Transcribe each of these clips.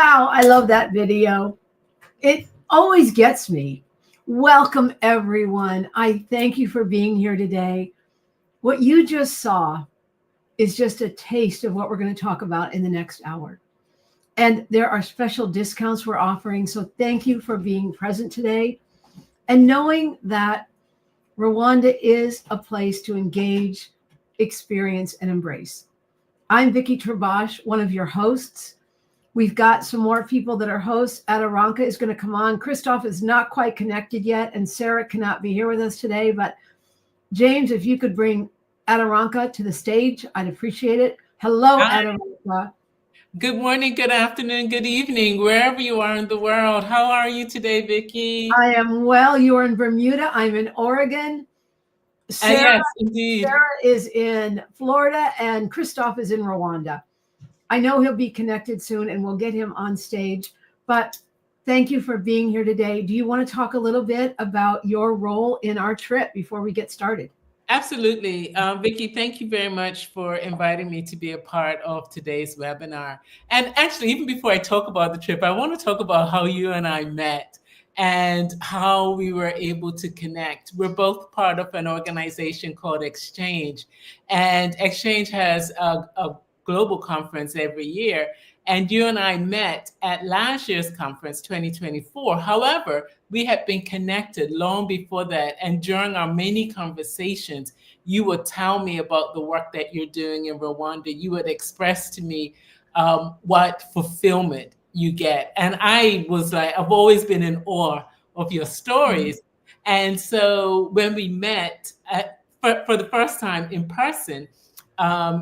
Wow, I love that video. It always gets me. Welcome, everyone. I thank you for being here today. What you just saw is just a taste of what we're going to talk about in the next hour. And there are special discounts we're offering. So thank you for being present today and knowing that Rwanda is a place to engage, experience, and embrace. I'm Vicki Trabosh, one of your hosts. We've got some more people that are hosts. Adoranka is going to come on. Christoph is not quite connected yet, and Sarah cannot be here with us today. But James, if you could bring Adoranka to the stage, I'd appreciate it. Hello, Hi. Adoranka. Good morning, good afternoon, good evening, wherever you are in the world. How are you today, Vicki? I am well. You are in Bermuda. I'm in Oregon. Sarah Yes, indeed. is in Florida, and Christoph is in Rwanda. I know he'll be connected soon, and we'll get him on stage. But thank you for being here today. Do you want to talk a little bit about your role in our trip before we get started? Absolutely. Vicki, thank you very much for inviting me to be a part of today's webinar. And actually, even before I talk about the trip, I want to talk about how you and I met and how we were able to connect. We're both part of an organization called Exchange, and Exchange has a global conference every year. And you and I met at last year's conference, 2024. However, we had been connected long before that. And during our many conversations, you would tell me about the work that you're doing in Rwanda. You would express to me what fulfillment you get. And I was like, I've always been in awe of your stories. And so when we met for the first time in person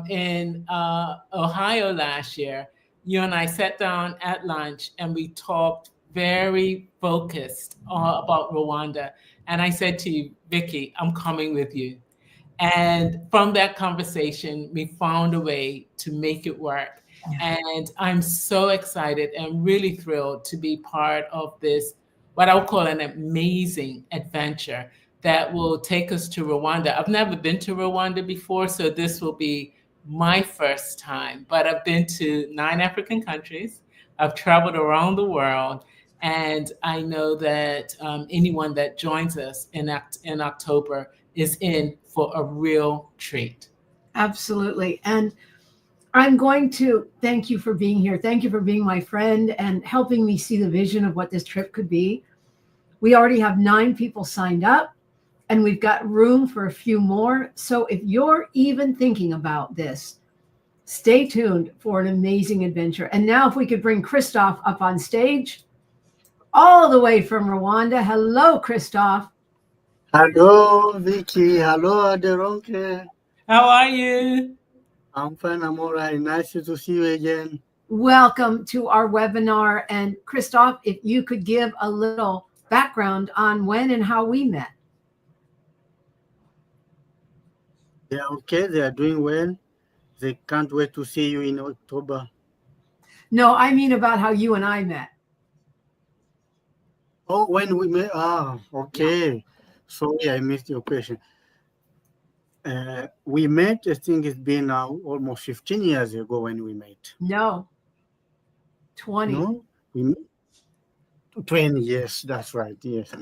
in Ohio last year, you and I sat down at lunch and we talked very focused about Rwanda. And I said to you, Vicki, I'm coming with you. And from that conversation, we found a way to make it work. And I'm so excited and really thrilled to be part of this, what I would call an amazing adventure that will take us to Rwanda. I've never been to Rwanda before, so this will be my first time, but I've been to 9 African countries. I've traveled around the world, and I know that anyone that joins us in October is in for a real treat. Absolutely. And I'm going to thank you for being here. Thank you for being my friend and helping me see the vision of what this trip could be. We already have 9 people signed up, and we've got room for a few more. So if you're even thinking about this, stay tuned for an amazing adventure. And now if we could bring Christoph up on stage, all the way from Rwanda. Hello, Christoph. Hello, Vicky. Hello, Aderonke. How are you? I'm fine. I'm all right. Nice to see you again. Welcome to our webinar. And Christoph, if you could give a little background on when and how we met. They are okay. They are doing well. They can't wait to see you in October. No, I mean about how you and I met. Oh, when we met? Ah, okay. Yeah. Sorry, I missed your question. We met, I think it's been almost 15 years ago when we met. No, 20. No? We met? 20 years, that's right, yes.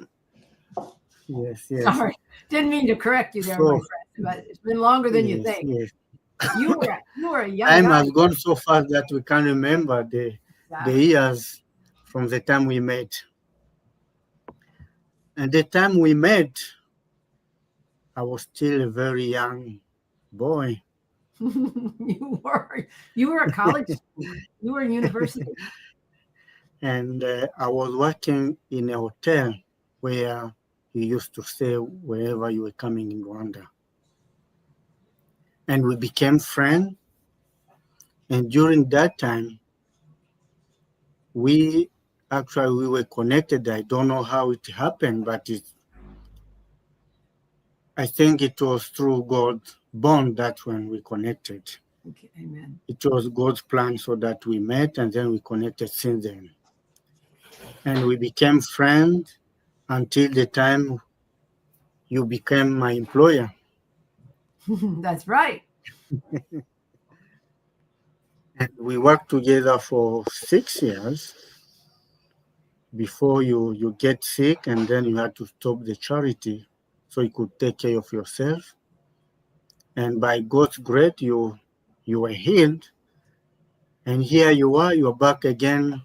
Yes. Sorry, didn't mean to correct you there, my friend, but it's been longer than you think. Yes. You were a young Time guy. has gone so fast that we can't remember the years from the time we met. And the time we met, I was still a very young boy. You were a college student. You were in university. And I was working in a hotel where you used to stay wherever you were coming in Rwanda. And we became friends. And during that time, we were connected. I don't know how it happened, but I think it was through God's bond that when we connected. Okay, amen. It was God's plan so that we met and then we connected since then. And we became friends until the time you became my employer. That's right. And we worked together for 6 years before you get sick, and then you had to stop the charity so you could take care of yourself. And by God's grace, you were healed, and here you are. You're back again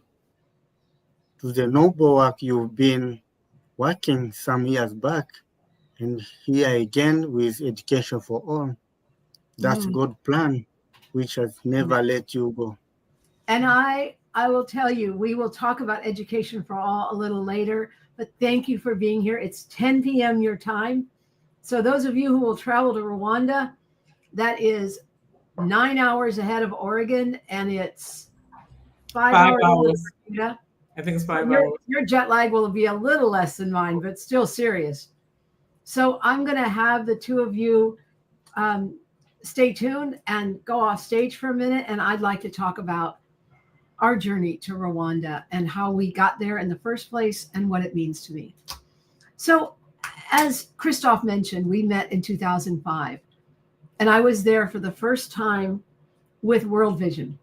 to the noble work you've been working some years back, and here again with education for all. That's God's plan, which has never let you go. And I will tell you, we will talk about education for all a little later, but thank you for being here. It's 10 p.m. your time. So those of you who will travel to Rwanda, that is 9 hours ahead of Oregon, and it's 5 hours. Hours. I think it's 5 hours. Your jet lag will be a little less than mine, but still serious. So I'm going to have the two of you stay tuned and go off stage for a minute. And I'd like to talk about our journey to Rwanda and how we got there in the first place and what it means to me. So as Christophe mentioned, we met in 2005. And I was there for the first time with World Vision.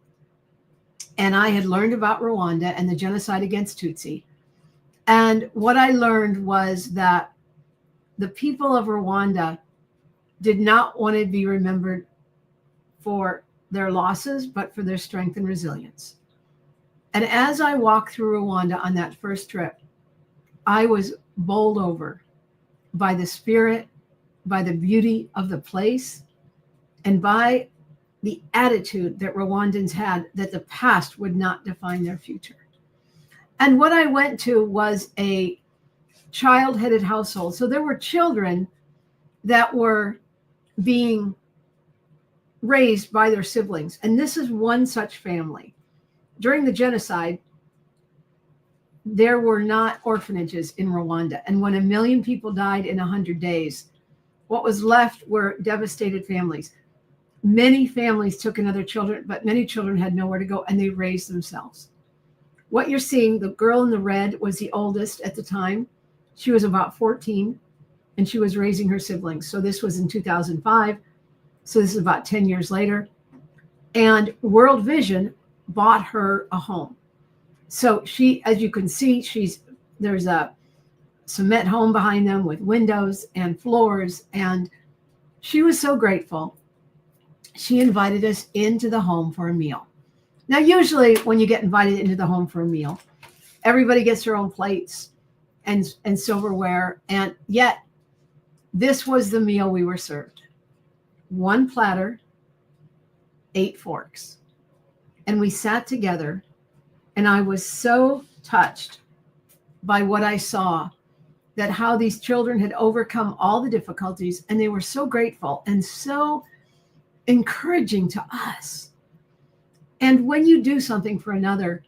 And I had learned about Rwanda and the genocide against Tutsi. And what I learned was that the people of Rwanda did not want to be remembered for their losses, but for their strength and resilience. And as I walked through Rwanda on that first trip, I was bowled over by the spirit, by the beauty of the place, and by the attitude that Rwandans had that the past would not define their future. And what I went to was a child-headed household. So there were children that were being raised by their siblings. And this is one such family. During the genocide, there were not orphanages in Rwanda. And when 1 million people died in 100 days, what was left were devastated families. Many families took in other children, but many children had nowhere to go, and they raised themselves. What you're seeing, the girl in the red was the oldest at the time. She was about 14, and she was raising her siblings. So this was in 2005. So this is about 10 years later. And World Vision bought her a home. So she, as you can see, there's a cement home behind them with windows and floors. And she was so grateful. She invited us into the home for a meal. Now, usually when you get invited into the home for a meal, everybody gets their own plates and silverware. And yet this was the meal we were served. 1 platter, 8 forks. And we sat together, and I was so touched by what I saw, that how these children had overcome all the difficulties, and they were so grateful and so encouraging to us. And when you do something for another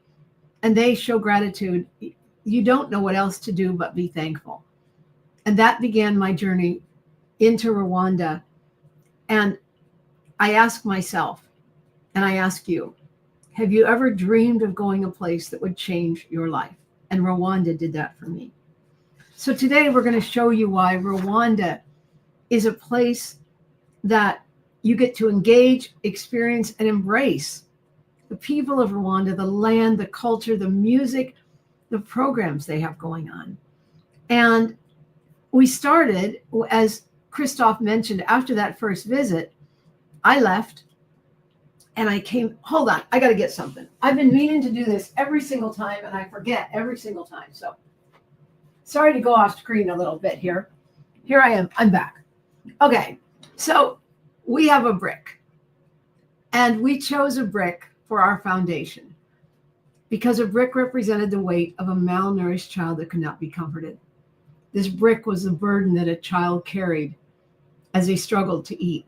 and they show gratitude, you don't know what else to do but be thankful. And that began my journey into Rwanda. And I ask myself, and I ask you, have you ever dreamed of going a place that would change your life? And Rwanda did that for me. So today we're going to show you why Rwanda is a place that you get to engage, experience, and embrace the people of Rwanda, the land, the culture, the music, the programs they have going on. And we started, as Christophe mentioned, after that first visit, I left and I came, hold on, I got to get something. I've been meaning to do this every single time and I forget every single time. So sorry to go off screen a little bit here. Here I am, I'm back. Okay, so we have a brick, and we chose a brick for our foundation because a brick represented the weight of a malnourished child that could not be comforted. This brick was the burden that a child carried as they struggled to eat.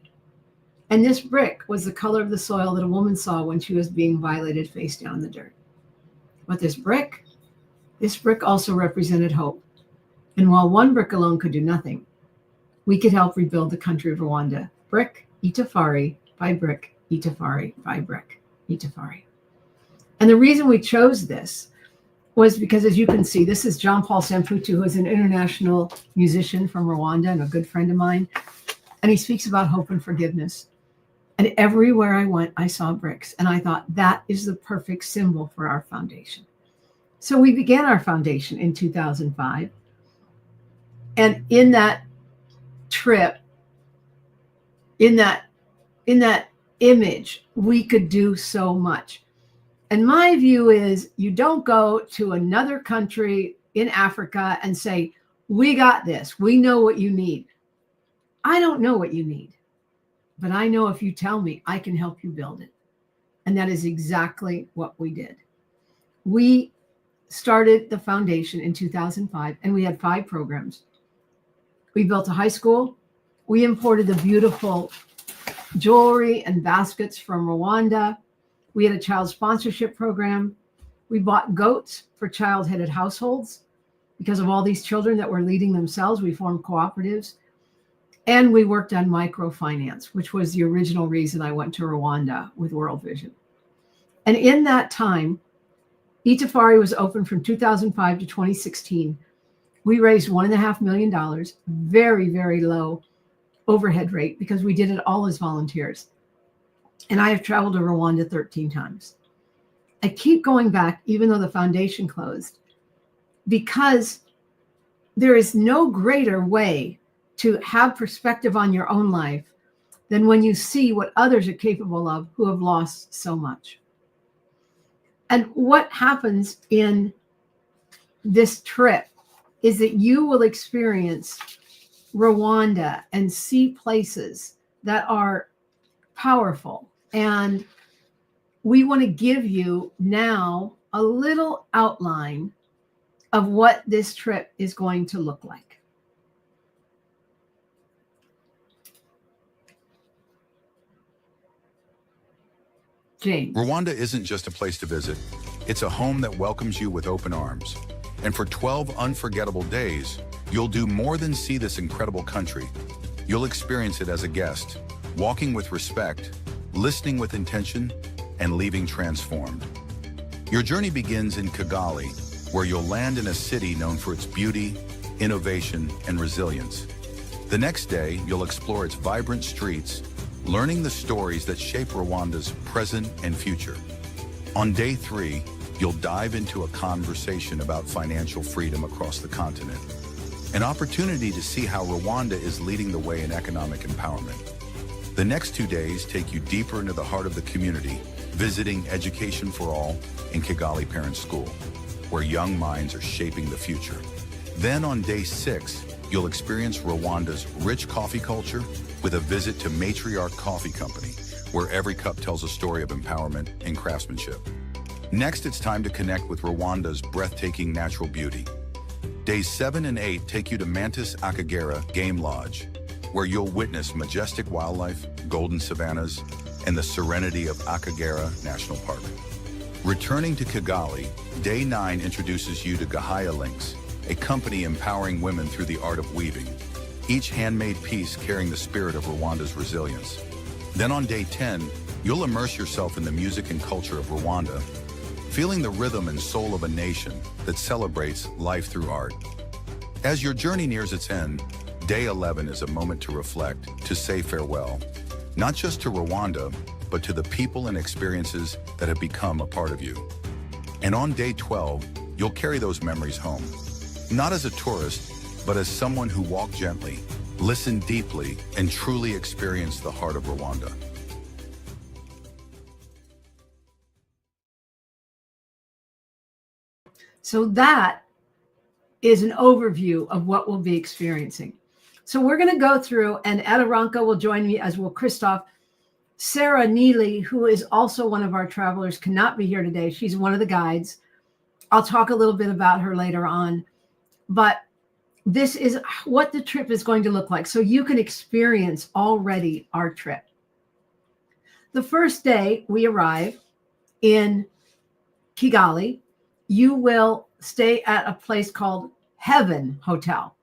And this brick was the color of the soil that a woman saw when she was being violated face down in the dirt. But this brick also represented hope. And while one brick alone could do nothing, we could help rebuild the country of Rwanda, brick, itafari, by brick, itafari, by brick, itafari. And the reason we chose this was because, as you can see, this is John Paul Samputu, who is an international musician from Rwanda and a good friend of mine. And he speaks about hope and forgiveness. And everywhere I went, I saw bricks. And I thought that is the perfect symbol for our foundation. So we began our foundation in 2005. And in that trip, in that image, we could do so much. And my view is you don't go to another country in Africa and say, we got this. We know what you need. I don't know what you need, but I know if you tell me, I can help you build it. And that is exactly what we did. We started the foundation in 2005, and we had 5 programs. We built a high school. We imported the beautiful jewelry and baskets from Rwanda. We had a child sponsorship program. We bought goats for child-headed households. Because of all these children that were leading themselves, we formed cooperatives. And we worked on microfinance, which was the original reason I went to Rwanda with World Vision. And in that time, Itafari was open from 2005 to 2016. We raised $1.5 million, very, very low overhead rate because we did it all as volunteers. And I have traveled to Rwanda 13 times. I keep going back, even though the foundation closed, because there is no greater way to have perspective on your own life than when you see what others are capable of who have lost so much. And what happens in this trip is that you will experience Rwanda and see places that are powerful. And we want to give you now a little outline of what this trip is going to look like. James. Rwanda isn't just a place to visit. It's a home that welcomes you with open arms. And for 12 unforgettable days, you'll do more than see this incredible country. You'll experience it as a guest, walking with respect, listening with intention, and leaving transformed. Your journey begins in Kigali, where you'll land in a city known for its beauty, innovation, and resilience. The next day, you'll explore its vibrant streets, learning the stories that shape Rwanda's present and future. On day 3, you'll dive into a conversation about financial freedom across the continent, an opportunity to see how Rwanda is leading the way in economic empowerment. The next 2 days take you deeper into the heart of the community, visiting Education for All in Kigali Parent School, where young minds are shaping the future. Then on day 6, you'll experience Rwanda's rich coffee culture with a visit to Matriarch Coffee Company, where every cup tells a story of empowerment and craftsmanship. Next, it's time to connect with Rwanda's breathtaking natural beauty. Days 7 and 8 take you to Mantis Akagera Game Lodge, where you'll witness majestic wildlife, golden savannas, and the serenity of Akagera National Park. Returning to Kigali, Day 9 introduces you to Gahaya Links, a company empowering women through the art of weaving, each handmade piece carrying the spirit of Rwanda's resilience. Then on Day 10, you'll immerse yourself in the music and culture of Rwanda, feeling the rhythm and soul of a nation that celebrates life through art. As your journey nears its end, Day 11 is a moment to reflect, to say farewell, not just to Rwanda, but to the people and experiences that have become a part of you. And on Day 12, you'll carry those memories home, not as a tourist, but as someone who walked gently, listened deeply, and truly experienced the heart of Rwanda. So that is an overview of what we'll be experiencing. So we're going to go through, and Adoranka will join me, as will Christoph. Sarah Neely, who is also one of our travelers, cannot be here today. She's one of the guides. I'll talk a little bit about her later on. But this is what the trip is going to look like, so you can experience already our trip. The first day we arrive in Kigali, you will stay at a place called Heaven Hotel.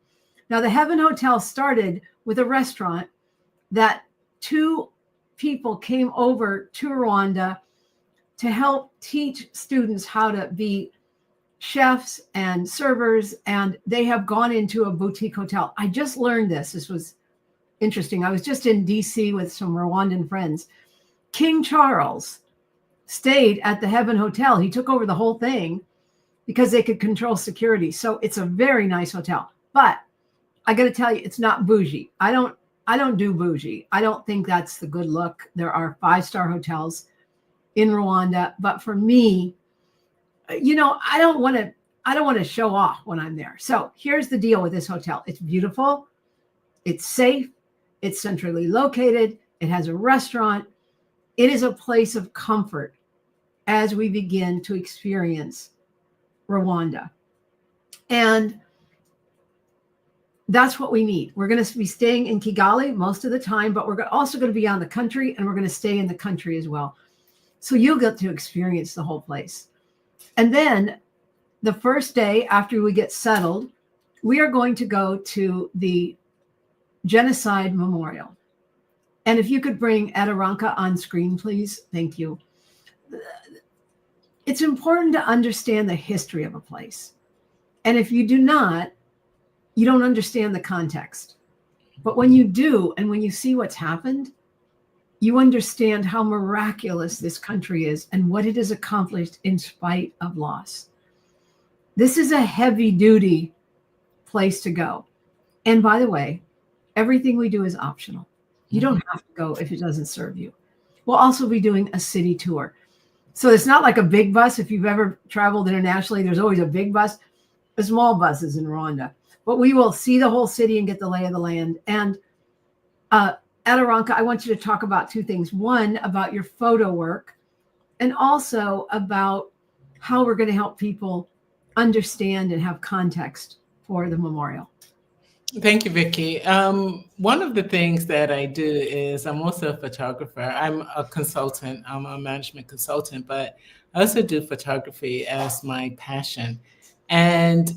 Now, the Heaven Hotel started with a restaurant that 2 people came over to Rwanda to help teach students how to be chefs and servers, and they have gone into a boutique hotel. I just learned this. This was interesting. I was just in DC with some Rwandan friends. King Charles stayed at the Heaven Hotel. He took over the whole thing because they could control security. So it's a very nice hotel. But I got to tell you, it's not bougie. I don't do bougie. I don't think that's the good look. There are 5-star hotels in Rwanda, but for me, I don't want to show off when I'm there. So here's the deal with this hotel. It's beautiful. It's safe. It's centrally located. It has a restaurant. It is a place of comfort as we begin to experience Rwanda. And that's what we need. We're going to be staying in Kigali most of the time, but we're also going to be on the country, and we're going to stay in the country as well. So you'll get to experience the whole place. And then the first day after we get settled, we are going to go to the Genocide Memorial. And if you could bring Adaranka on screen, please. Thank you. It's important to understand the history of a place. And if you do not, you don't understand the context. But when you do, and when you see what's happened, you understand how miraculous this country is and what it has accomplished in spite of loss. This is a heavy-duty place to go. And by the way, everything we do is optional. You don't have to go if it doesn't serve you. We'll also be doing a city tour. So it's not like a big bus. If you've ever traveled internationally, there's always a big bus. There's small buses in Rwanda. But we will see the whole city and get the lay of the land. And Adaranka, I want you to talk about 2 things. One, about your photo work, and also about how we're going to help people understand and have context for the memorial. Thank you, Vicki. One of the things that I do is I'm also a photographer. I'm a consultant. I'm a management consultant, but I also do photography as my passion. And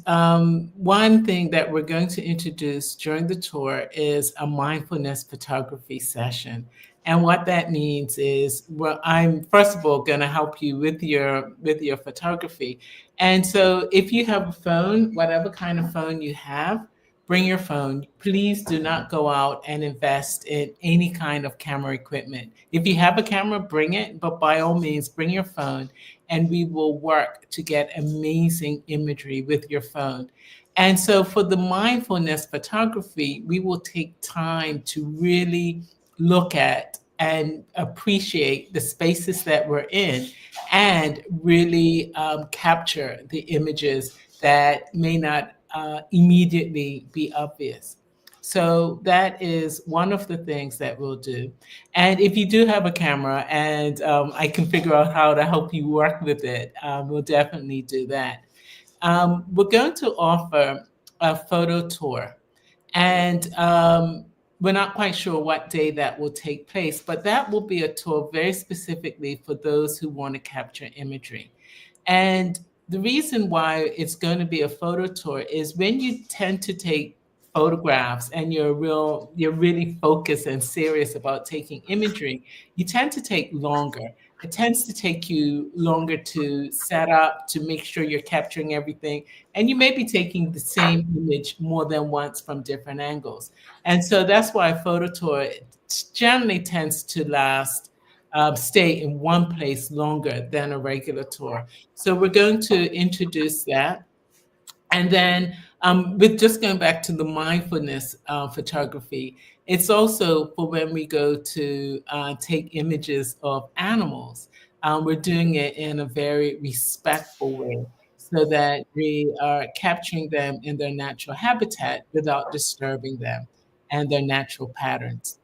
one thing that we're going to introduce during the tour is a mindfulness photography session. And what that means is, well, I'm first of all going to help you with your photography. And so if you have a phone, whatever kind of phone you have, bring your phone. Please do not go out and invest in any kind of camera equipment. If you have a camera, bring it, but by all means, bring your phone, and we will work to get amazing imagery with your phone. And so for the mindfulness photography, we will take time to really look at and appreciate the spaces that we're in and really capture the images that may not immediately be obvious. So that is one of the things that we'll do. And if you do have a camera and I can figure out how to help you work with it, we'll definitely do that. We're going to offer a photo tour. And we're not quite sure what day that will take place, but that will be a tour very specifically for those who want to capture imagery. And the reason why it's going to be a photo tour is when you tend to take photographs and you're really focused and serious about taking imagery, you tend to take longer. It tends to take you longer to set up, to make sure you're capturing everything. And you may be taking the same image more than once from different angles. And so that's why a photo tour generally tends to stay in one place longer than a regular tour. So we're going to introduce that. And then with just going back to the mindfulness photography, it's also for when we go to take images of animals. We're doing it in a very respectful way so that we are capturing them in their natural habitat without disturbing them and their natural patterns.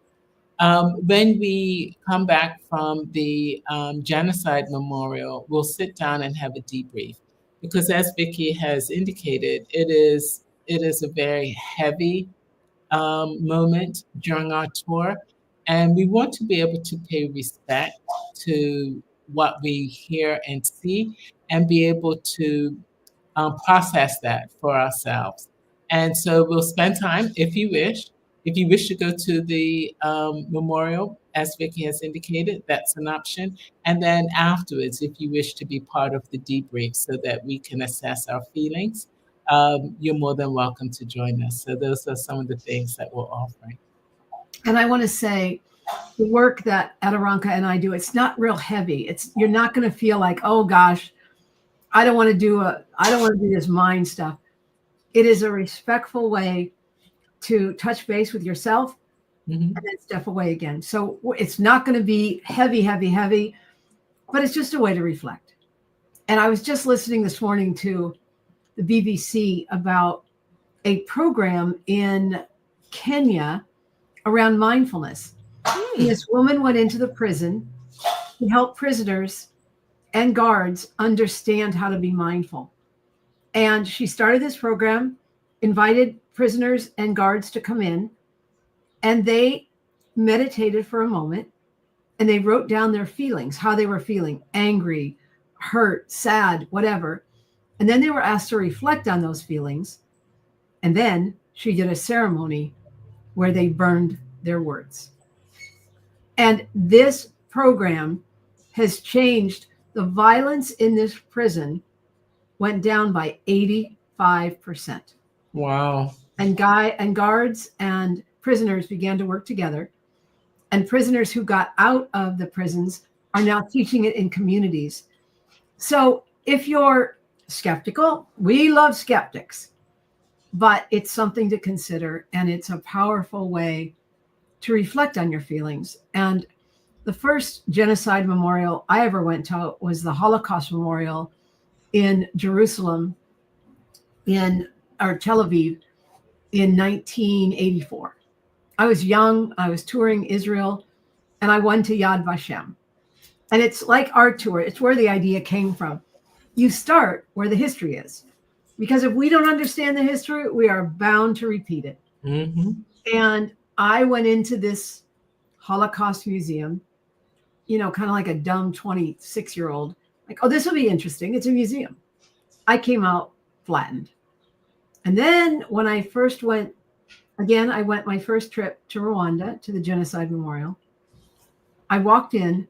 When we come back from the Genocide Memorial, we'll sit down and have a debrief. Because as Vicki has indicated, it is a very heavy moment during our tour. And we want to be able to pay respect to what we hear and see and be able to process that for ourselves. And so we'll spend time, if you wish to go to the memorial, as Vicki has indicated, that's an option. And then afterwards, if you wish to be part of the debrief so that we can assess our feelings, you're more than welcome to join us. So those are some of the things that we're offering. And I want to say the work that Aderonka and I do, it's not real heavy. You're not going to feel like, oh gosh, I don't want to do this mind stuff. It is a respectful way to touch base with yourself and then step away again. So it's not going to be heavy, but it's just a way to reflect. And I was just listening this morning to the BBC about a program in Kenya around mindfulness. This woman went into the prison to help prisoners and guards understand how to be mindful. And she started this program, invited prisoners and guards to come in, and they meditated for a moment, and they wrote down their feelings, how they were feeling, angry, hurt, sad, whatever. And then they were asked to reflect on those feelings. And then she did a ceremony where they burned their words. And this program has changed. The violence in this prison went down by 85%. Wow. And guards and prisoners began to work together. And prisoners who got out of the prisons are now teaching it in communities. So if you're skeptical, we love skeptics, but it's something to consider, and it's a powerful way to reflect on your feelings. And the first genocide memorial I ever went to was the Holocaust Memorial in Jerusalem, or Tel Aviv, in 1984. I was young, I was touring Israel, and I went to Yad Vashem. And it's like our tour, it's where the idea came from. You start where the history is, because if we don't understand the history, we are bound to repeat it. And I went into this Holocaust museum, kind of like a dumb 26-year-old, like, oh, this will be interesting. It's a museum. I came out flattened. And then when I first went, I went my first trip to Rwanda, to the Genocide Memorial. I walked in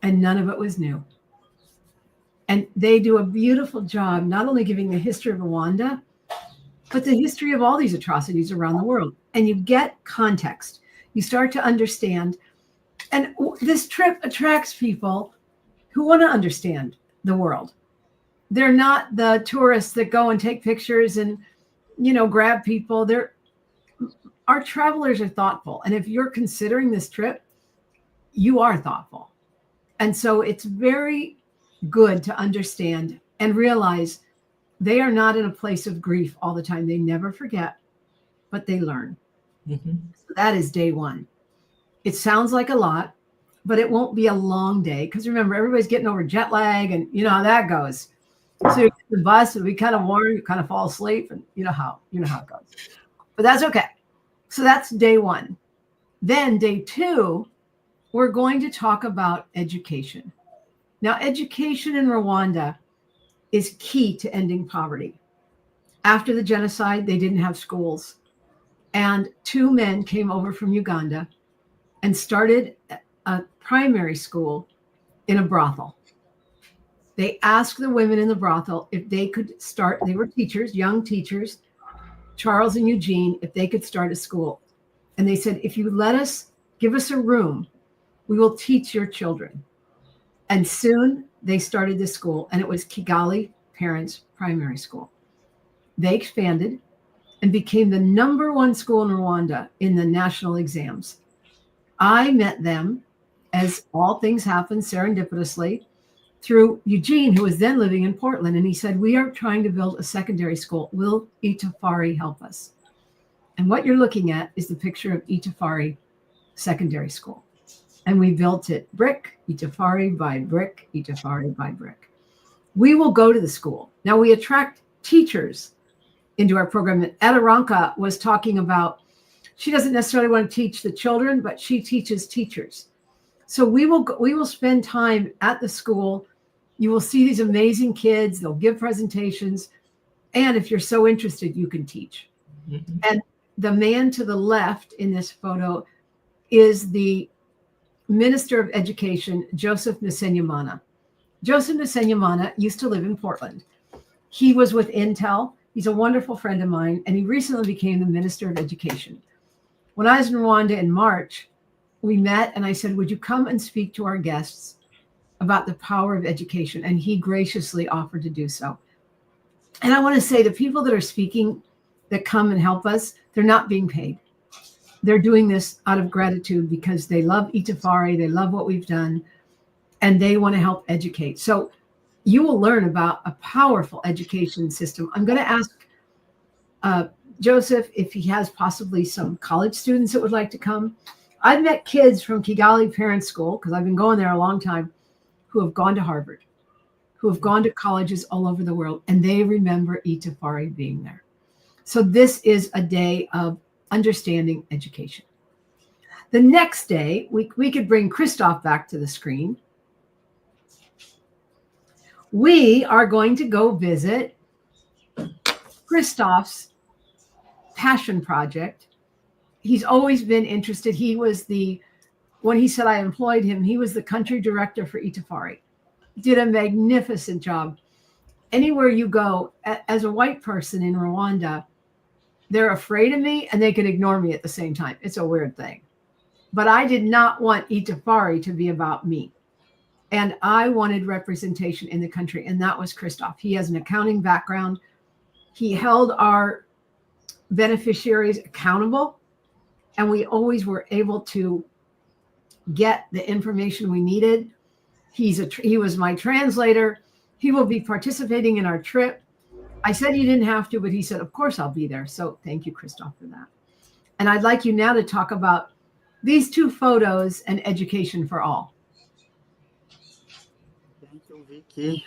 and none of it was new. And they do a beautiful job, not only giving the history of Rwanda, but the history of all these atrocities around the world. And you get context. You start to understand. And this trip attracts people who want to understand the world. They're not the tourists that go and take pictures and, grab people. Our travelers are thoughtful. And if you're considering this trip, you are thoughtful. And so it's very good to understand and realize they are not in a place of grief all the time. They never forget, but they learn. So that is day one. It sounds like a lot, but it won't be a long day. Because remember, everybody's getting over jet lag, and you know how that goes. So you get the bus, and we kind of warm, you kind of fall asleep, and you know how it goes. But that's okay. So that's day one. Then day two, we're going to talk about education. Now, education in Rwanda is key to ending poverty. After the genocide, they didn't have schools. And two men came over from Uganda and started a primary school in a brothel. They asked the women in the brothel if they could start, they were teachers, young teachers, Charles and Eugene, if they could start a school. And they said, if you give us a room, we will teach your children. And soon they started this school, and it was Kigali Parents Primary School. They expanded and became the #1 school in Rwanda in the national exams. I met them, as all things happen serendipitously, through Eugene, who was then living in Portland. And he said, we are trying to build a secondary school. Will Itafari help us? And what you're looking at is the picture of Itafari Secondary School. And we built it brick, Itafari by brick, Itafari by brick. We will go to the school. Now we attract teachers into our program. And Aderonka was talking about, she doesn't necessarily want to teach the children, but she teaches teachers. So we will spend time at the school. You will see these amazing kids. They'll give presentations. And if you're so interested, you can teach. And the man to the left in this photo is the Minister of Education, Joseph Nsenyimana. Joseph Nsenyimana used to live in Portland. He was with Intel. He's a wonderful friend of mine, and he recently became the Minister of Education. When I was in Rwanda in March, we met and I said, would you come and speak to our guests about the power of education? And he graciously offered to do so. And I want to say the people that are speaking that come and help us, they're not being paid. They're doing this out of gratitude because they love Itafari, they love what we've done, and they want to help educate. So you will learn about a powerful education system. I'm going to ask Joseph if he has possibly some college students that would like to come. I've met kids from Kigali Parent School, because I've been going there a long time, who have gone to Harvard, who have gone to colleges all over the world, and they remember Itafari being there. So this is a day of understanding education. The next day, we could bring Christoph back to the screen. We are going to go visit Christoph's passion project. He's always been interested. He was when he said I employed him, he was the country director for Itafari. Did a magnificent job. Anywhere you go, as a white person in Rwanda, they're afraid of me and they can ignore me at the same time. It's a weird thing. But I did not want Itafari to be about me. And I wanted representation in the country. And that was Christoph. He has an accounting background. He held our beneficiaries accountable. And we always were able to get the information we needed. He was my translator. He will be participating in our trip. I said he didn't have to, but he said, of course I'll be there. So thank you, Christoph, for that. And I'd like you now to talk about these two photos and education for all. Thank you, Vicky.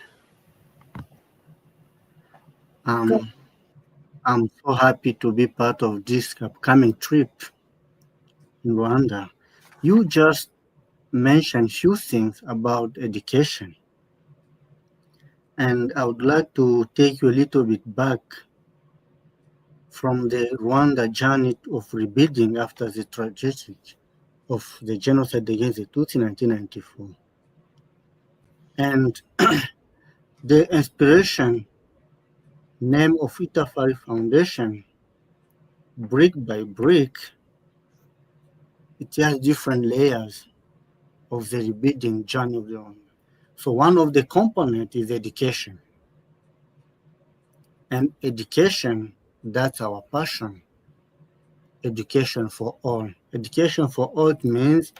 I'm so happy to be part of this upcoming trip in Rwanda. You just mentioned few things about education. And I would like to take you a little bit back from the Rwanda journey of rebuilding after the tragedy of the genocide against the Tutsi in 1994. And the inspiration name of Itafari Foundation, brick by brick, it has different layers of the rebuilding journey of the Rwanda. So one of the components is education. And education, that's our passion. Education for all. Education for all means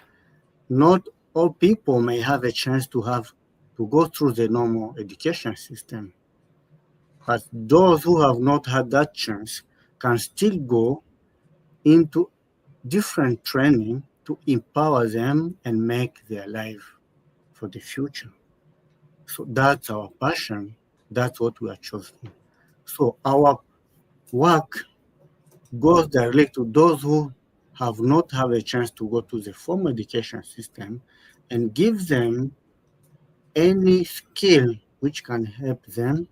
not all people may have a chance to go through the normal education system. But those who have not had that chance can still go into different training to empower them and make their life for the future. So that's our passion. That's what we are choosing. So our work goes directly to those who have not had a chance to go to the formal education system and give them any skill which can help them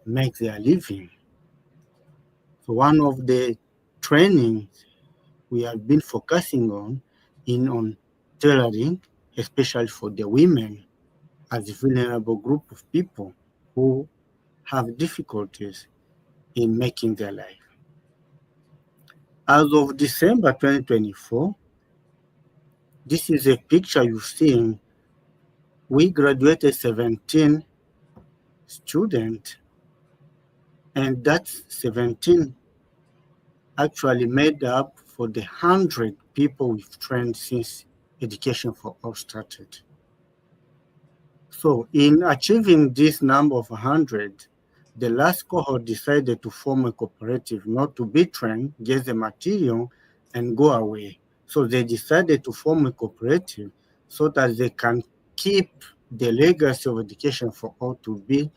make their living. So one of the trainings we have been focusing on tailoring, especially for the women as a vulnerable group of people who have difficulties in making their life. As of December 2024, this is a picture you've seen. We graduated 17 students, and that 17 actually made up for the 100 people we've trained since Education for All started. So in achieving this number of 100, the last cohort decided to form a cooperative, not to be trained, get the material, and go away. So they decided to form a cooperative so that they can keep the legacy of Education for All to be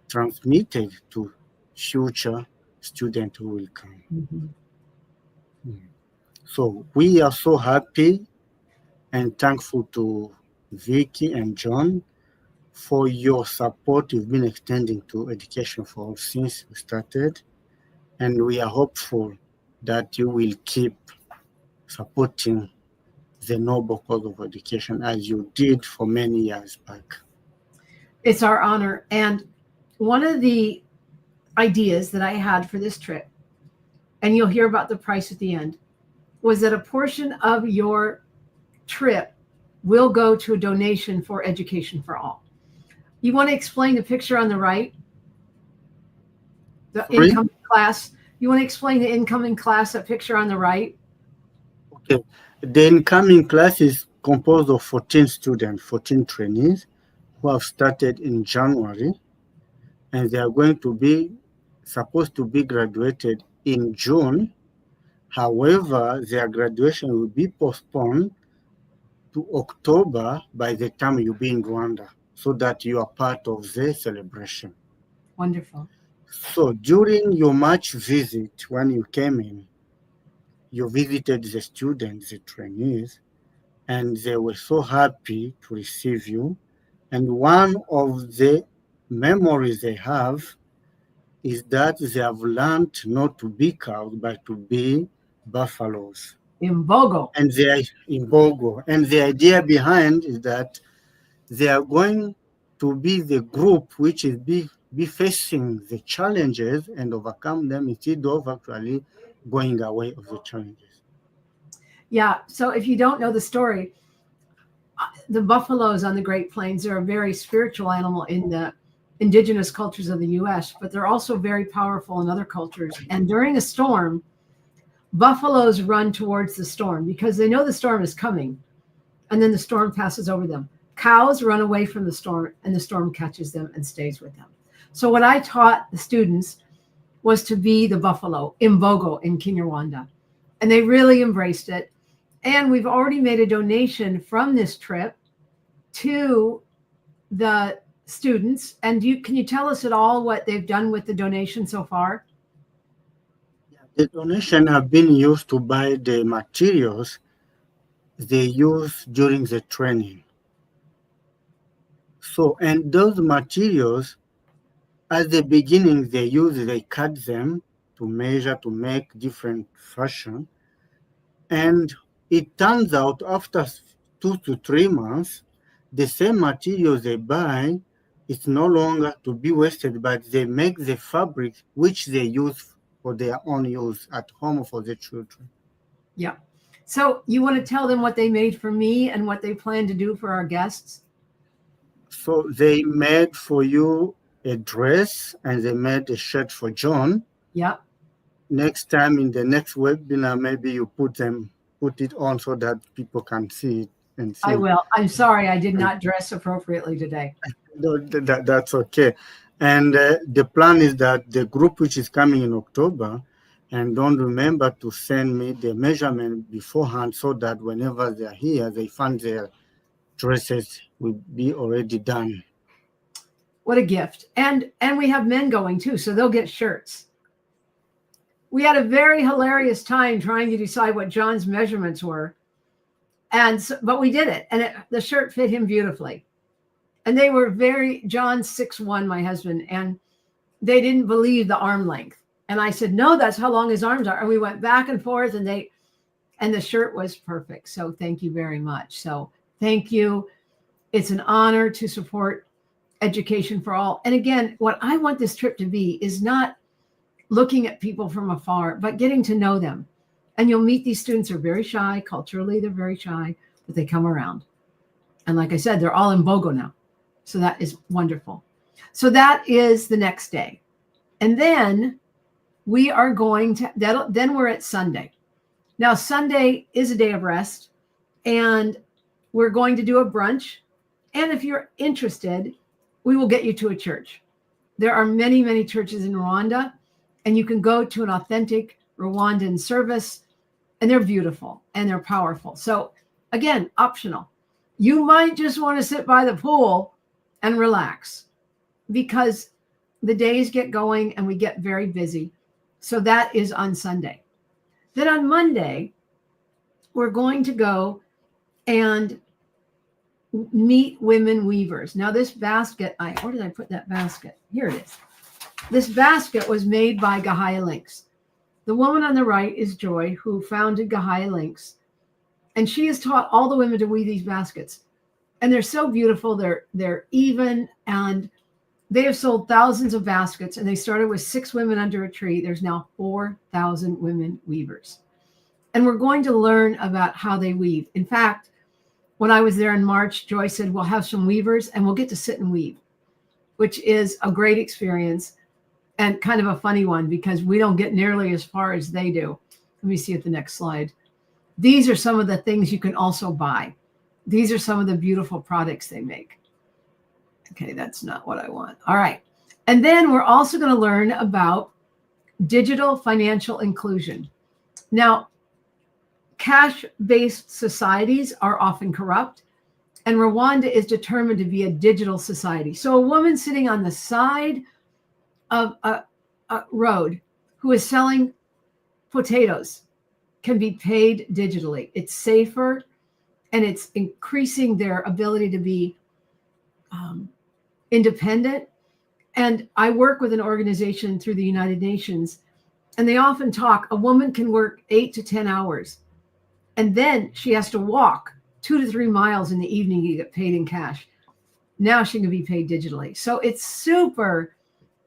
transmitted to future students who will come. Mm-hmm. So we are so happy and thankful to Vicky and John for your support you've been extending to Education for All since we started. And we are hopeful that you will keep supporting the noble cause of education as you did for many years back. It's our honor. And one of the ideas that I had for this trip, and you'll hear about the price at the end, was that a portion of your trip will go to a donation for education for all. You want to explain the picture on the right? The Sorry? incoming class. You want to explain the incoming class, that picture on the right? Okay. The incoming class is composed of 14 students, 14 trainees who have started in January, and they are going to be supposed to be graduated in June. However, their graduation will be postponed to October by the time you be in Rwanda, so that you are part of the celebration. Wonderful. So during your March visit, when you came in, you visited the students, the trainees, and they were so happy to receive you. And one of the memories they have is that they have learned not to be cows, but to be buffaloes. Imbogo. And they are in Bogo. And the idea behind is that they are going to be the group which is be facing the challenges and overcome them instead of actually going away of the challenges. Yeah. So if you don't know the story, the buffaloes on the Great Plains are a very spiritual animal in the indigenous cultures of the U.S., but they're also very powerful in other cultures. And during a storm, buffaloes run towards the storm because they know the storm is coming, and then the storm passes over them. Cows run away from the storm, and the storm catches them and stays with them. So what I taught the students was to be the buffalo, Imbogo, in Kinyarwanda. And they really embraced it. And we've already made a donation from this trip to the students. And can you tell us at all what they've done with the donation so far? The donation have been used to buy the materials they use during the training. So, and those materials, at the beginning, they cut them to measure, to make different fashion. And it turns out after 2 to 3 months, the same materials they buy is no longer to be wasted, but they make the fabric which they use for their own use at home for the children. Yeah. So you want to tell them what they made for me and what they plan to do for our guests? So they made for you a dress and they made a shirt for John. Yeah. Next time in the next webinar, maybe you put it on so that people can see it and see. I will. I'm sorry I did not dress appropriately today. No, that's okay. And the plan is that the group which is coming in October, and don't remember to send me the measurement beforehand so that whenever they're here, they find their dresses will be already done. What a gift. And we have men going too, so they'll get shirts. We had a very hilarious time trying to decide what John's measurements were. But we did it, and the shirt fit him beautifully. And they were John's 6'1", my husband, and they didn't believe the arm length. And I said, no, that's how long his arms are. And we went back and forth, and the shirt was perfect. So thank you very much. So thank you. It's an honor to support education for all. And again, what I want this trip to be is not looking at people from afar, but getting to know them. And you'll meet these students who are very shy. Culturally, they're very shy, but they come around. And like I said, they're all in Bogo now. So that is wonderful. So that is the next day. And then we are going to, then we're at Sunday. Now, Sunday is a day of rest, and we're going to do a brunch. And if you're interested, we will get you to a church. There are many, many churches in Rwanda, and you can go to an authentic Rwandan service, and they're beautiful and they're powerful. So again, optional. You might just want to sit by the pool and relax because the days get going and we get very busy. So that is on Sunday. Then on Monday, we're going to go and meet women weavers. Now this basket, where did I put that basket? Here it is. This basket was made by Gahaya Links. The woman on the right is Joy, who founded Gahaya Links. And she has taught all the women to weave these baskets. And they're so beautiful. They're even, and they have sold thousands of baskets. And they started with 6 women under a tree. There's now 4,000 women weavers. And we're going to learn about how they weave. In fact, when I was there in March, Joy said, we'll have some weavers and we'll get to sit and weave, which is a great experience and kind of a funny one because we don't get nearly as far as they do. Let me see at the next slide. These are some of the things you can also buy. These are some of the beautiful products they make. Okay, that's not what I want. All right. And then we're also going to learn about digital financial inclusion. Now, cash-based societies are often corrupt, and Rwanda is determined to be a digital society. So a woman sitting on the side of a road who is selling potatoes can be paid digitally. It's safer, and it's increasing their ability to be independent. And I work with an organization through the United Nations, and they often talk, a woman can work 8 to 10 hours, and then she has to walk 2 to 3 miles in the evening to get paid in cash. Now she can be paid digitally. So it's super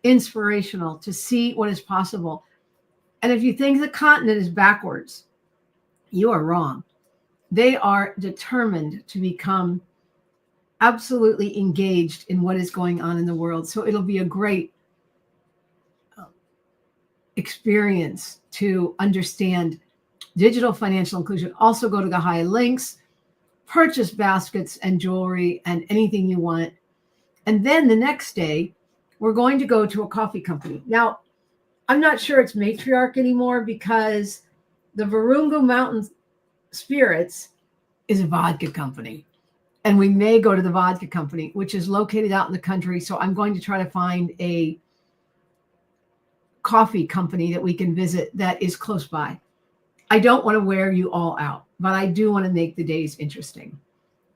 inspirational to see what is possible. And if you think the continent is backwards, you are wrong. They are determined to become absolutely engaged in what is going on in the world. So it'll be a great experience to understand digital financial inclusion. Also go to the high links, purchase baskets and jewelry and anything you want. And then the next day, we're going to go to a coffee company. Now, I'm not sure it's matriarch anymore because the Virunga Mountain Spirits is a vodka company. And we may go to the vodka company, which is located out in the country. So I'm going to try to find a coffee company that we can visit that is close by. I don't want to wear you all out, but I do want to make the days interesting.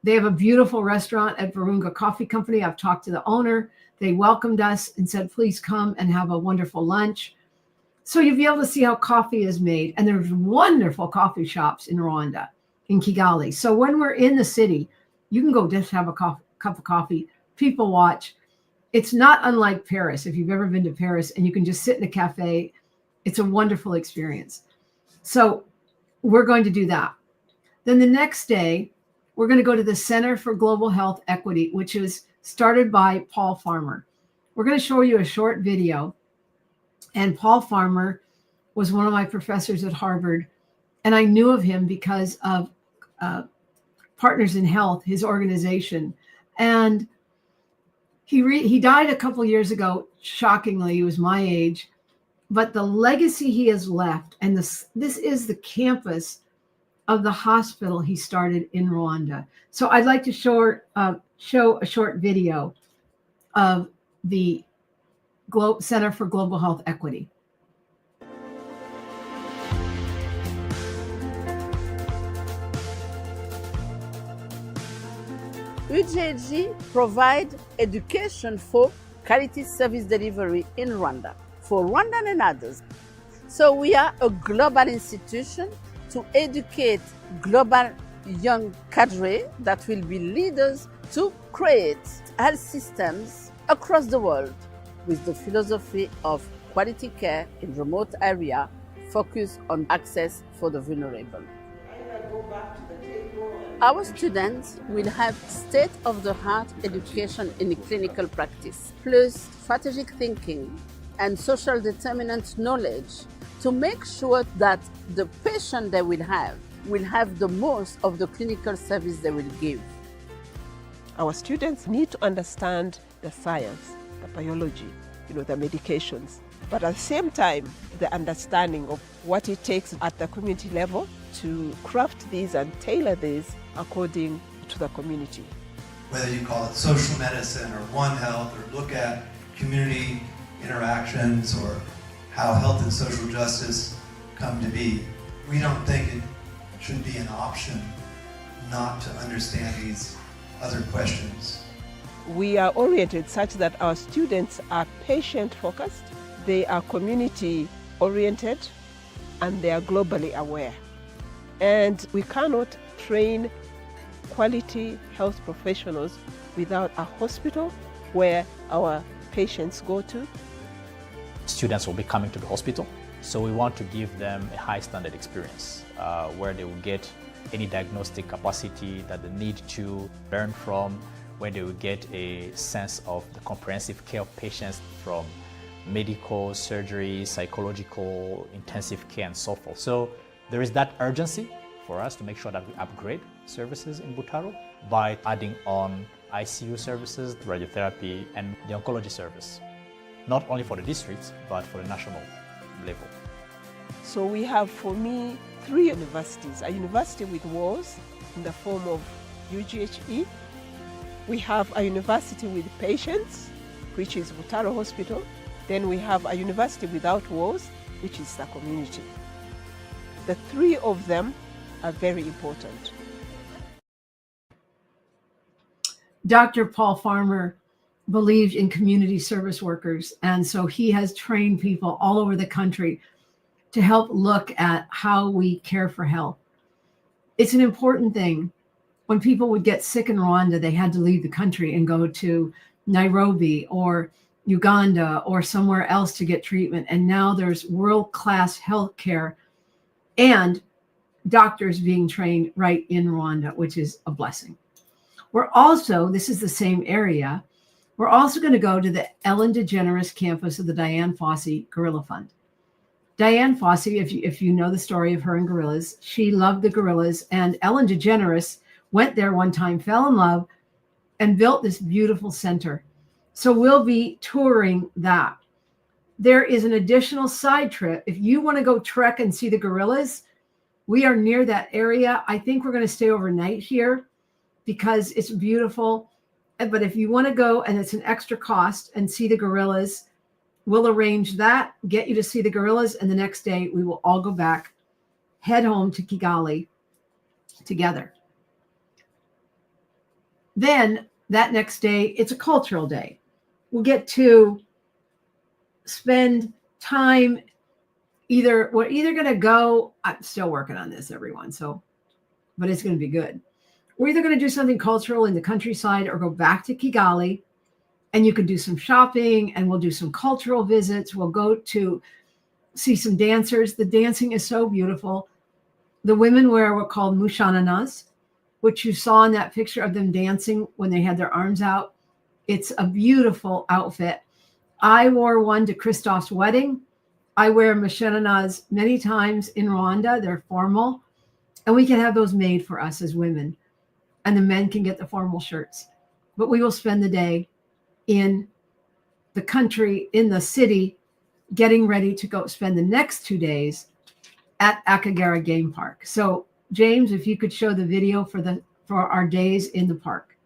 They have a beautiful restaurant at Virunga Coffee Company. I've talked to the owner. They welcomed us and said, please come and have a wonderful lunch. So you'll be able to see how coffee is made. And there's wonderful coffee shops in Rwanda, in Kigali. So when we're in the city, you can go just have a cup of coffee. People watch. It's not unlike Paris, if you've ever been to Paris, and you can just sit in a cafe. It's a wonderful experience. So we're going to do that. Then the next day, we're going to go to the Center for Global Health Equity, which is started by Paul Farmer. We're going to show you a short video. And Paul Farmer was one of my professors at Harvard. And I knew of him because of Partners in Health, his organization. And he died a couple years ago. Shockingly, he was my age. But the legacy he has left, and this is the campus of the hospital he started in Rwanda. So I'd like to show a short video of the Center for Global Health Equity. UJG provides education for quality service delivery in Rwanda for Rwandan and others. So we are a global institution to educate global young cadre that will be leaders to create health systems across the world with the philosophy of quality care in remote area focused on access for the vulnerable. Our students will have state-of-the-art education in clinical practice, plus strategic thinking and social determinant knowledge to make sure that the patient they will have the most of the clinical service they will give. Our students need to understand the science, the biology, the medications, but at the same time, the understanding of what it takes at the community level to craft these and tailor these according to the community. Whether you call it social medicine or One Health, or look at community interactions or how health and social justice come to be, we don't think it should be an option not to understand these other questions. We are oriented such that our students are patient-focused, they are community-oriented, and they are globally aware. And we cannot train quality health professionals without a hospital where our patients go to. Students will be coming to the hospital So we want to give them a high standard experience where they will get any diagnostic capacity that they need to learn from, where they will get a sense of the comprehensive care of patients from medical, surgery, psychological, intensive care, and so forth. So there is that urgency for us to make sure that we upgrade services in Butaro by adding on ICU services, radiotherapy, and the oncology service, not only for the districts, but for the national level. So we have, for me, 3 universities. A university with walls in the form of UGHE. We have a university with patients, which is Butaro Hospital. Then we have a university without walls, which is the community. The 3 of them are very important. Dr. Paul Farmer believed in community service workers, and so he has trained people all over the country to help look at how we care for health. It's an important thing. When people would get sick in Rwanda, they had to leave the country and go to Nairobi or Uganda or somewhere else to get treatment. And now there's world-class health care and doctors being trained right in Rwanda, which is a blessing. We're also, this is the same area, we're also going to go to the Ellen DeGeneres campus of the Dian Fossey Gorilla Fund. Dian Fossey, if you know the story of her and gorillas, she loved the gorillas, and Ellen DeGeneres went there one time, fell in love, and built this beautiful center. So we'll be touring that. There is an additional side trip. If you want to go trek and see the gorillas, we are near that area. I think we're going to stay overnight here because it's beautiful. But if you want to go and it's an extra cost and see the gorillas, we'll arrange that, get you to see the gorillas, and the next day we will all go back, head home to Kigali together. Then that next day, it's a cultural day. We'll get to spend time we're either going to go, I'm still working on this, everyone, but it's going to be good. We're either going to do something cultural in the countryside or go back to Kigali, and you can do some shopping, and we'll do some cultural visits. We'll go to see some dancers. The dancing is so beautiful. The women wear what are called mushananas, which you saw in that picture of them dancing when they had their arms out. It's a beautiful outfit. I wore one to Christoph's wedding. I wear mushananas many times in Rwanda. They're formal, and we can have those made for us as women, and the men can get the formal shirts. But we will spend the day in the country, in the city, getting ready to go spend the next 2 days at Akagera Game Park. So James, if you could show the video for our days in the park.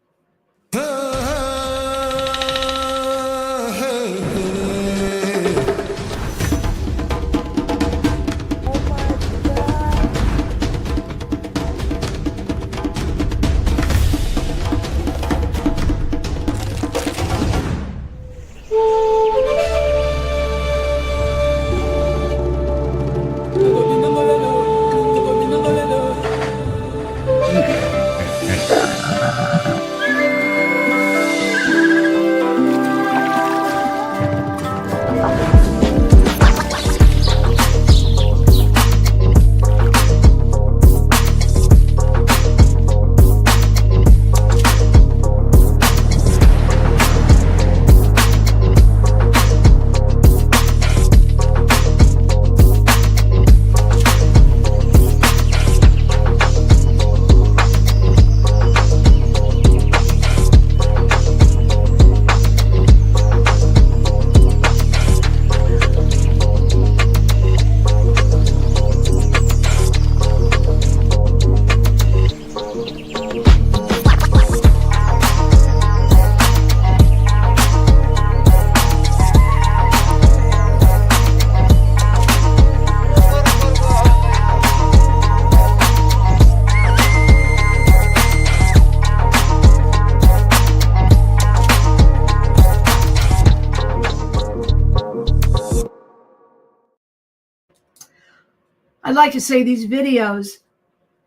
I'd like to say these videos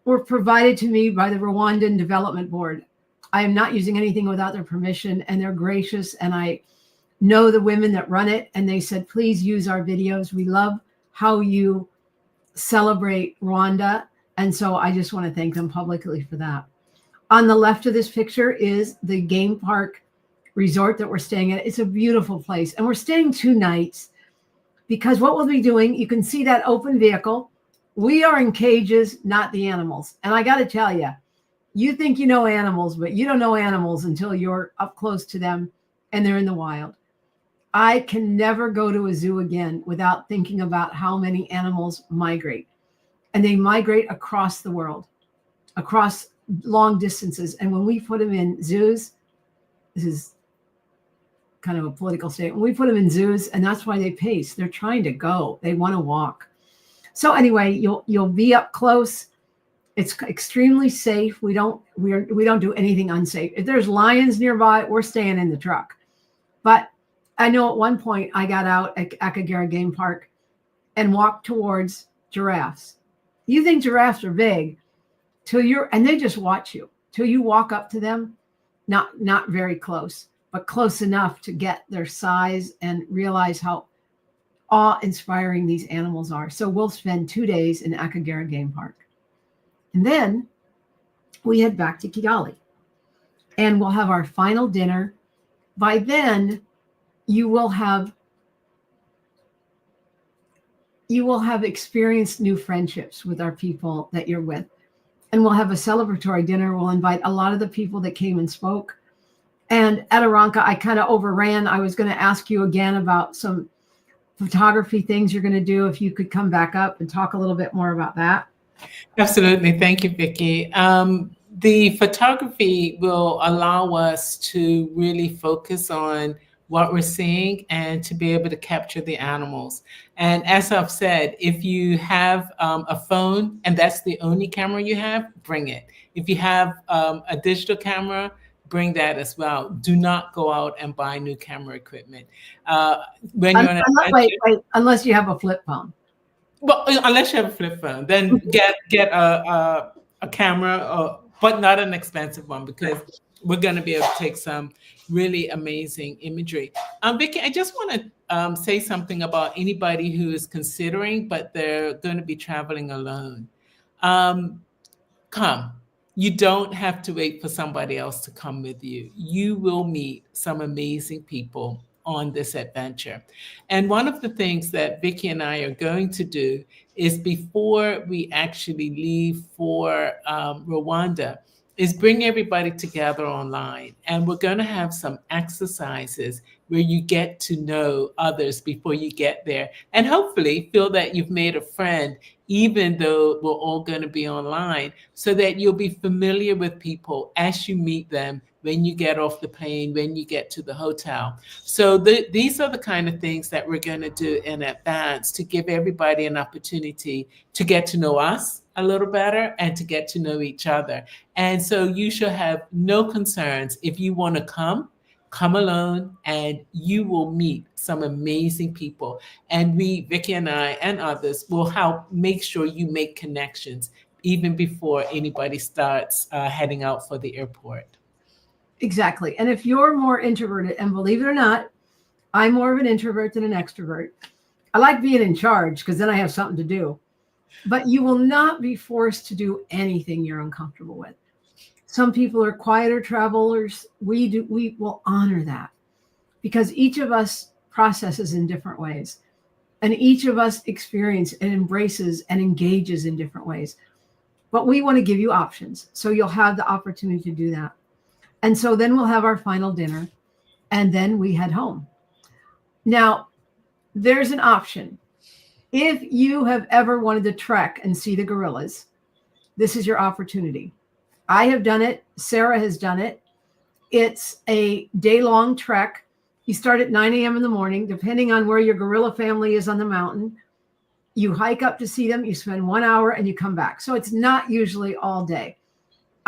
were provided to me by the Rwandan Development Board. I am not using anything without their permission, and they're gracious, and I know the women that run it, and they said, please use our videos. We love how you celebrate Rwanda. And so I just want to thank them publicly for that. On the left of this picture is the game park resort that we're staying at. It's a beautiful place. And we're staying 2 nights because what we'll be doing, you can see that open vehicle. We are in cages, not the animals. And I got to tell you, you think you know animals, but you don't know animals until you're up close to them and they're in the wild. I can never go to a zoo again without thinking about how many animals migrate. And they migrate across the world, across long distances. And when we put them in zoos, this is kind of a political statement. We put them in zoos, and that's why they pace. They're trying to go. They want to walk. So anyway, you'll be up close. It's extremely safe. We don't do anything unsafe. If there's lions nearby, we're staying in the truck. But I know at one point I got out at Akagera Game Park and walked towards giraffes. You think giraffes are big and they just watch you till you walk up to them, not very close, but close enough to get their size and realize how awe-inspiring these animals are. So we'll spend 2 days in Akagera Game Park. And then we head back to Kigali and we'll have our final dinner. By then, you will have experienced new friendships with our people that you're with. And we'll have a celebratory dinner. We'll invite a lot of the people that came and spoke. And at Aranka, I kind of overran. I was going to ask you again about some photography things you're going to do. If you could come back up and talk a little bit more about that. Absolutely. Thank you, Vicki. The photography will allow us to really focus on what we're seeing and to be able to capture the animals. And as I've said, if you have a phone and that's the only camera you have, bring it. If you have a digital camera, bring that as well. Do not go out and buy new camera equipment. When you're unless you have a flip phone. Well, unless you have a flip phone, then get a camera, but not an expensive one, because we're going to be able to take some really amazing imagery. Vicki, I just want to say something about anybody who is considering, but they're going to be traveling alone. Come. You don't have to wait for somebody else to come with you. You will meet some amazing people on this adventure. And one of the things that Vicki and I are going to do is, before we actually leave for Rwanda, is bring everybody together online. And we're going to have some exercises where you get to know others before you get there. And hopefully feel that you've made a friend, even though we're all going to be online, so that you'll be familiar with people as you meet them when you get off the plane, when you get to the hotel. So these are the kind of things that we're going to do in advance to give everybody an opportunity to get to know us a little better and to get to know each other. And so you should have no concerns. If you want to come alone, and you will meet some amazing people. And we, Vicki and I and others, will help make sure you make connections even before anybody starts heading out for the airport. Exactly. And if you're more introverted, and believe it or not, I'm more of an introvert than an extrovert. I like being in charge because then I have something to do. But you will not be forced to do anything you're uncomfortable with. Some people are quieter travelers. We will honor that, because each of us processes in different ways, and each of us experiences and embraces and engages in different ways. But we want to give you options, so you'll have the opportunity to do that. And so then we'll have our final dinner, and then we head home. Now, there's an option. If you have ever wanted to trek and see the gorillas, this is your opportunity. I have done it. Sarah has done it. It's a day-long trek. You start at 9 a.m. in the morning, depending on where your gorilla family is on the mountain. You hike up to see them. You spend 1 hour and you come back. So it's not usually all day.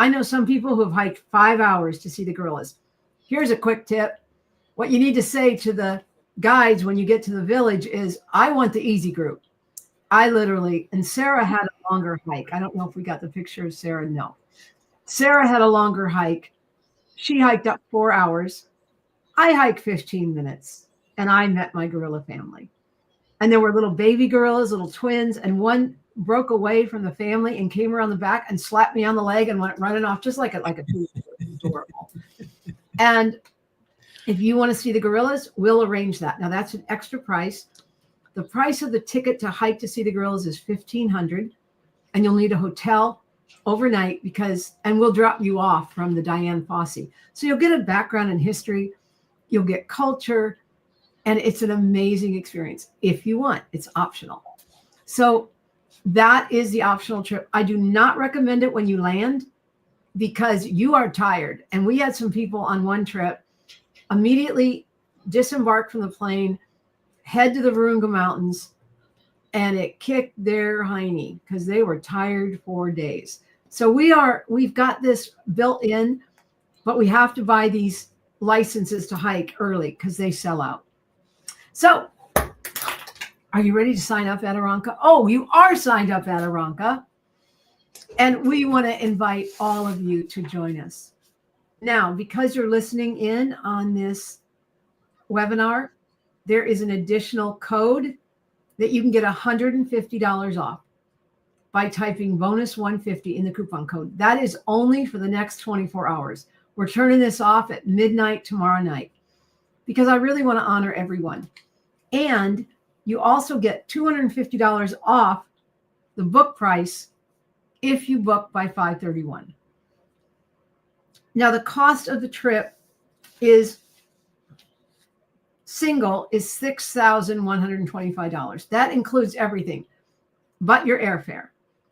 I know some people who have hiked 5 hours to see the gorillas. Here's a quick tip. What you need to say to the guides when you get to the village is, I want the easy group. And Sarah had a longer hike. I don't know if we got the picture of Sarah. No. Sarah had a longer hike. She hiked up 4 hours. I hiked 15 minutes, and I met my gorilla family. And there were little baby gorillas, little twins, and one broke away from the family and came around the back and slapped me on the leg and went running off just like a adorable. And if you want to see the gorillas, we'll arrange that. Now that's an extra price. The price of the ticket to hike to see the gorillas is $1,500, and you'll need a hotel overnight and we'll drop you off from the Diane Fossey. So you'll get a background in history, you'll get culture, and it's an amazing experience. If you want, it's optional. So that is the optional trip. I do not recommend it when you land because you are tired. And we had some people on one trip immediately disembark from the plane, head to the Virunga Mountains, and it kicked their hiney because they were tired for days. So we've got this built in, but we have to buy these licenses to hike early because they sell out. So are you ready to sign up, Adirondacka? Oh, you are signed up, Adirondacka. And we want to invite all of you to join us. Now, because you're listening in on this webinar, there is an additional code that you can get $150 off by typing bonus 150 in the coupon code. That is only for the next 24 hours. We're turning this off at midnight tomorrow night because I really want to honor everyone. And you also get $250 off the book price if you book by 5/31. Now, the cost of the trip is $6,125. That includes everything but your airfare.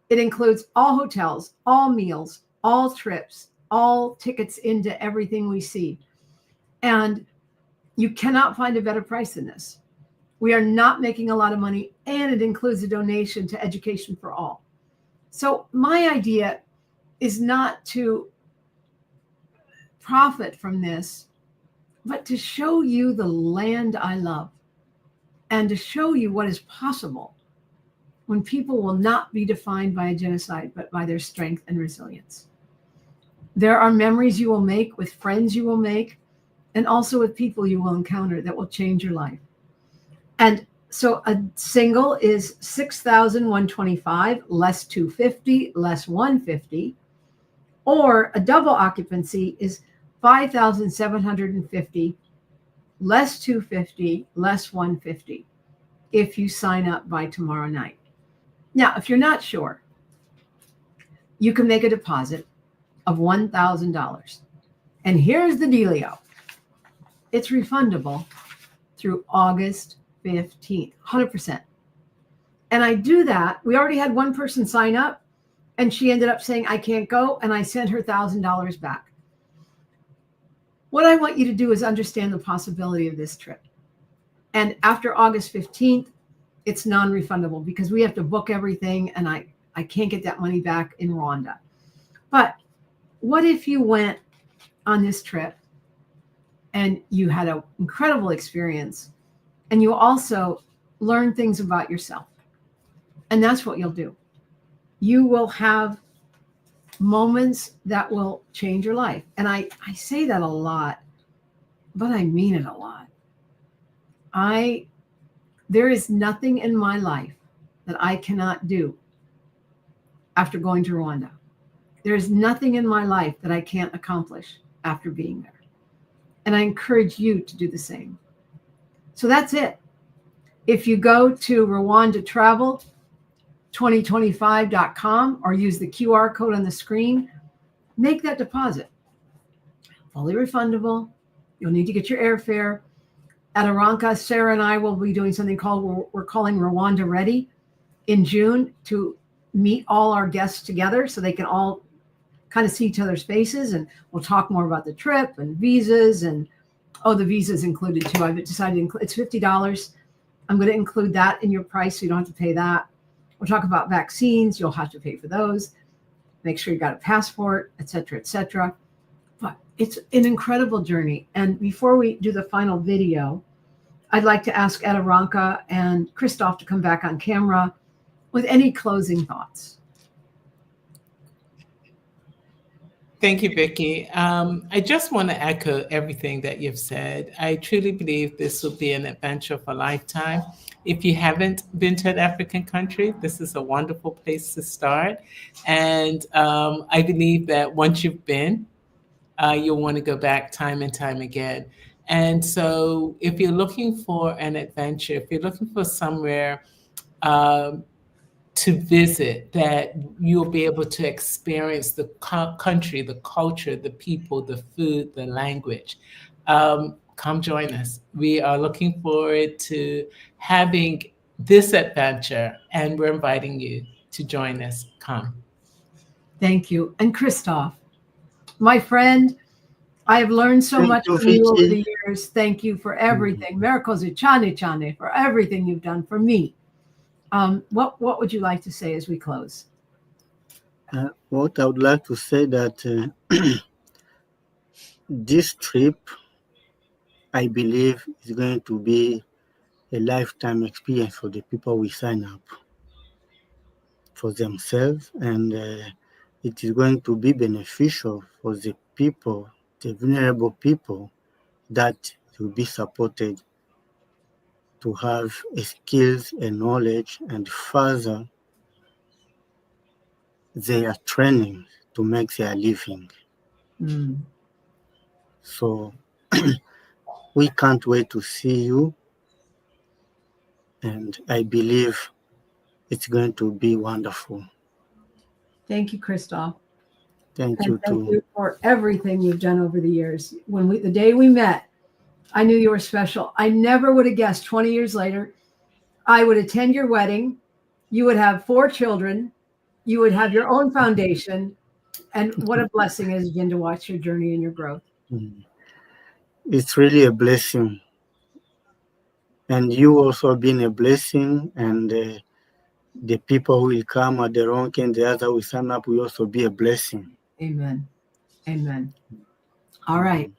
It includes all hotels, all meals, all trips, all tickets into everything we see. And you cannot find a better price than this. We are not making a lot of money, and it includes a donation to Education for All. So my idea is not to profit from this, but to show you the land I love and to show you what is possible when people will not be defined by a genocide, but by their strength and resilience. There are memories you will make with friends you will make, and also with people you will encounter that will change your life. And so a single is $6,125 less $250 less $150, or a double occupancy is $5,750 less $250 less $150 if you sign up by tomorrow night. Now, if you're not sure, you can make a deposit of $1,000. And here's the dealio. It's refundable through August 15th, 100%. And I do that. We already had one person sign up, and she ended up saying, I can't go, and I sent her $1,000 back. What I want you to do is understand the possibility of this trip. And after August 15th, it's non-refundable because we have to book everything, and I can't get that money back in Rwanda. But what if you went on this trip and you had an incredible experience, and you also learned things about yourself? And that's what you'll do. You will have moments that will change your life. And I say that a lot, but I mean it a lot. There is nothing in my life that I cannot do after going to Rwanda. There is nothing in my life that I can't accomplish after being there. And I encourage you to do the same. So that's it. If you go to RwandaTravel2025.com or use the QR code on the screen, make that deposit. Fully refundable. You'll need to get your airfare. At Aranka, Sarah and I will be doing something we're calling Rwanda Ready in June to meet all our guests together so they can all kind of see each other's faces, and we'll talk more about the trip and visas. And the visas included too. I've decided it's $50. I'm going to include that in your price so you don't have to pay that. We'll talk about vaccines. You'll have to pay for those. Make sure you got a passport, et cetera, et cetera. But it's an incredible journey. And before we do the final video, I'd like to ask Adirondacka and Christoph to come back on camera with any closing thoughts. Thank you, Vicky. I just want to echo everything that you've said. I truly believe this will be an adventure of a lifetime. If you haven't been to an African country, this is a wonderful place to start. And I believe that once you've been, you'll want to go back time and time again. And so if you're looking for an adventure, if you're looking for somewhere to visit that you'll be able to experience the country, the culture, the people, the food, the language, come join us. We are looking forward to having this adventure, and we're inviting you to join us. Come. Thank you. And Christoph, my friend, I have learned so much from you over the years. Thank you for everything. Miracles Chane for everything you've done for me. What would you like to say as we close? What I would like to say that this trip, I believe, is going to be a lifetime experience for the people we sign up for themselves, and it is going to be beneficial for the people, the vulnerable people that will be supported to have skills and knowledge and further their training to make their living. So we can't wait to see you, and I believe it's going to be wonderful. Thank you, Christoph. Thank you too. Thank you for everything you've done over the years. The day we met, I knew you were special. I never would have guessed 20 years later, I would attend your wedding. You would have 4 children. You would have your own foundation. And what a blessing it has been to watch your journey and your growth. It's really a blessing. And you also have been a blessing. And the people who will come at the wrong and the other will sign up will also be a blessing. Amen. Amen. All right.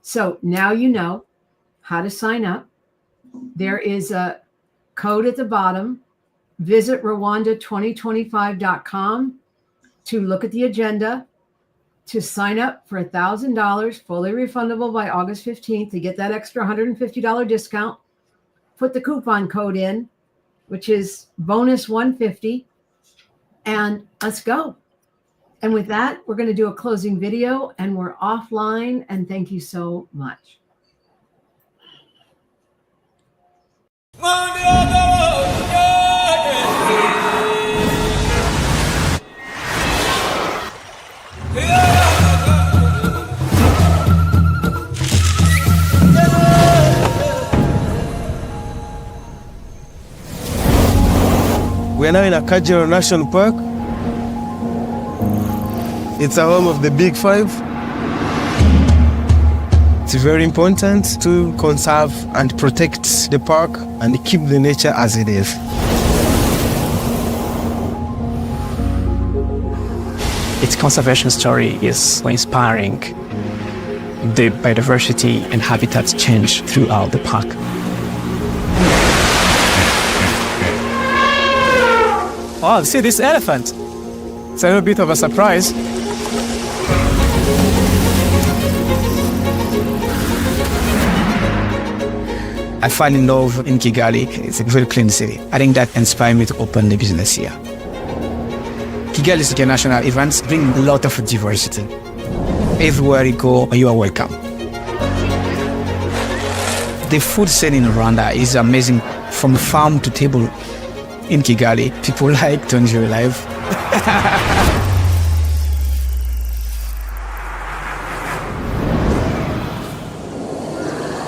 So now you know how to sign up. There is a code at the bottom. Visit Rwanda2025.com to look at the agenda, to sign up for $1,000, fully refundable by August 15th, to get that extra $150 discount. Put the coupon code in, which is bonus 150, and let's go. And with that, we're going to do a closing video, and we're offline, and thank you so much. We are now in Volcanoes National Park. It's a home of the Big Five. It's very important to conserve and protect the park and keep the nature as it is. Its conservation story is so inspiring. The biodiversity and habitats change throughout the park. Oh, see this elephant. It's a little bit of a surprise. I fell in love in Kigali. It's a very clean city. I think that inspired me to open the business here. Kigali's international events bring a lot of diversity. Everywhere you go, you are welcome. The food scene in Rwanda is amazing. From farm to table in Kigali, people like to enjoy life.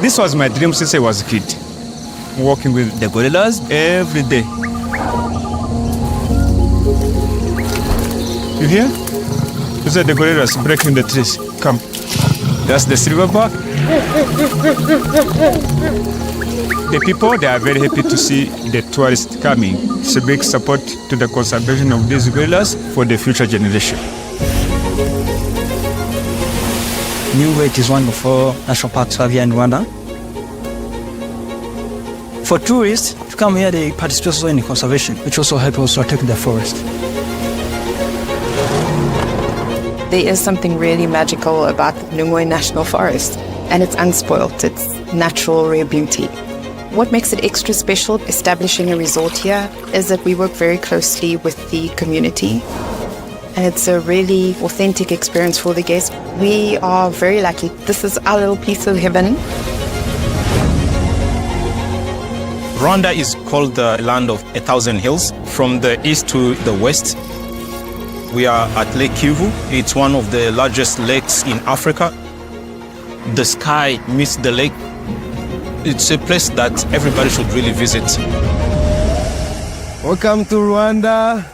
This was my dream since I was a kid. Working with the gorillas every day. You hear? These are the gorillas breaking the trees. Come. That's the silverback. The people, they are very happy to see the tourists coming. It's a big support to the conservation of these gorillas for the future generation. Niue is one of 4 national parks here in Rwanda. For tourists to come here, they participate also in conservation, which also helps us protect the forest. There is something really magical about the Volcanoes National Forest, and it's unspoilt, it's natural, rare beauty. What makes it extra special establishing a resort here is that we work very closely with the community, and it's a really authentic experience for the guests. We are very lucky. This is our little piece of heaven. Rwanda is called the land of 1,000 hills. From the east to the west, we are at Lake Kivu. It's one of the largest lakes in Africa. The sky meets the lake. It's a place that everybody should really visit. Welcome to Rwanda.